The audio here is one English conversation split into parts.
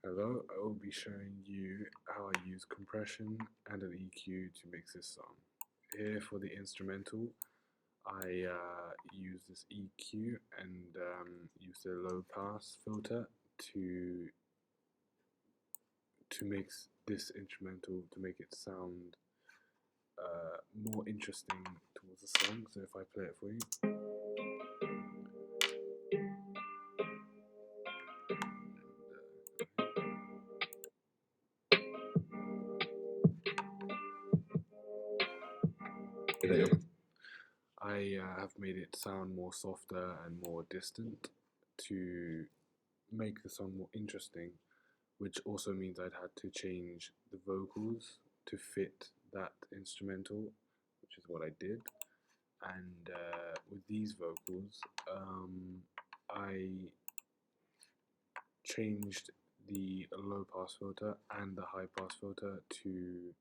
Hello, I will be showing you how I use compression and an EQ to mix this song. Here for the instrumental, I use this EQ and use the low pass filter to mix this instrumental to make it sound more interesting towards the song. So if I play it for you. I have made it sound more softer and more distant to make the song more interesting, which also means I'd had to change the vocals to fit that instrumental, which is what I did. And with these vocals, I changed the low pass filter and the high pass filter to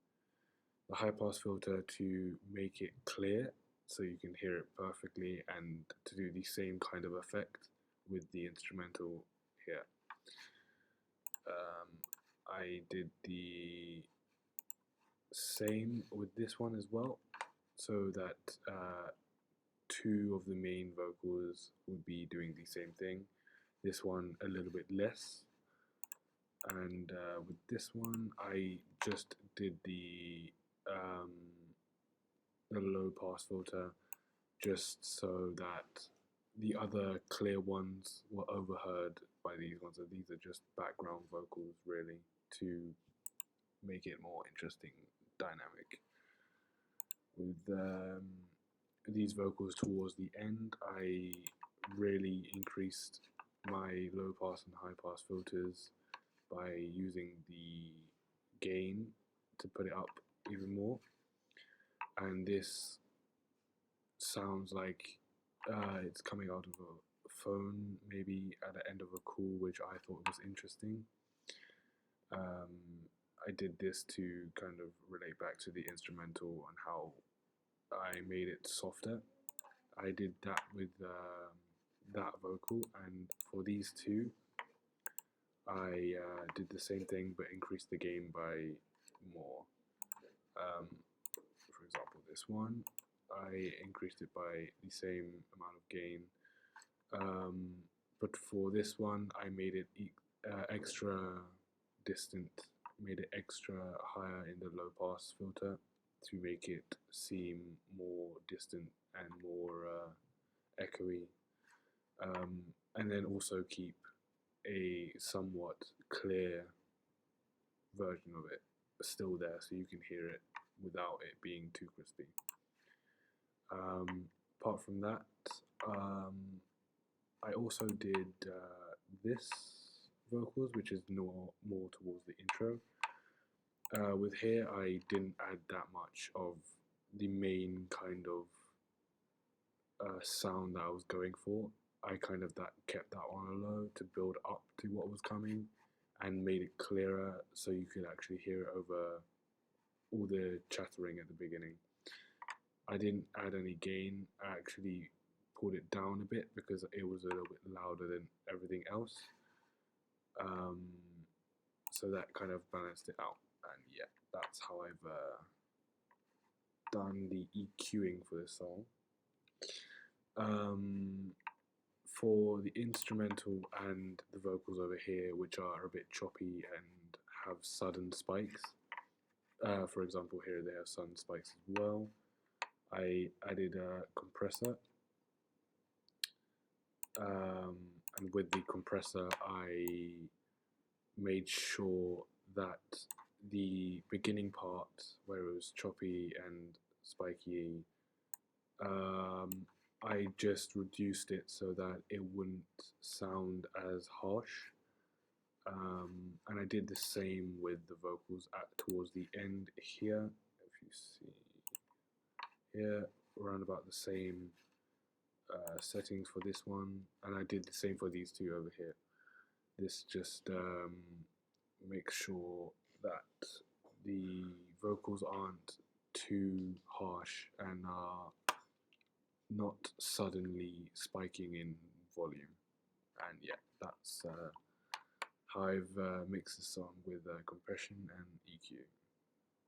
the high pass filter to make it clear so you can hear it perfectly, and to do the same kind of effect with the instrumental here. I did the same with this one as well, so that two of the main vocals would be doing the same thing. This one a little bit less, and with this one I just did the low pass filter just so that the other clear ones were overheard by these ones. So these are just background vocals really to make it more interesting, dynamic. With these vocals towards the end, I really increased my low pass and high pass filters by using the gain to put it up even more, and this sounds like it's coming out of a phone, maybe at the end of a call, which I thought was interesting. I did this to kind of relate back to the instrumental and how I made it softer. I did that with that vocal, and for these two, I did the same thing but increased the gain by more. For example, this one, I increased it by the same amount of gain, but for this one, I made it extra distant, made it extra higher in the low pass filter to make it seem more distant and more echoey, and then also keep a somewhat clear version of it still there so you can hear it without it being too crispy. Apart from that, I also did this vocals, which is more towards the intro. With here, I didn't add that much of the main kind of sound that I was going for. I kind of kept that on low to build up to what was coming, and made it clearer so you could actually hear it over all the chattering at the beginning. I didn't add any gain. I actually pulled it down a bit because it was a little bit louder than everything else. So that kind of balanced it out. And yeah, that's how I've done the EQing for this song. For the instrumental and the vocals over here, which are a bit choppy and have sudden spikes, for example here they have sudden spikes as well, I added a compressor, and with the compressor I made sure that the beginning part where it was choppy and spiky, I just reduced it so that it wouldn't sound as harsh, and I did the same with the vocals towards the end here. If you see here, around about the same settings for this one, and I did the same for these two over here. This just makes sure that the vocals aren't too harsh and are not suddenly spiking in volume. And yeah, that's how I've mixed the song with compression and EQ.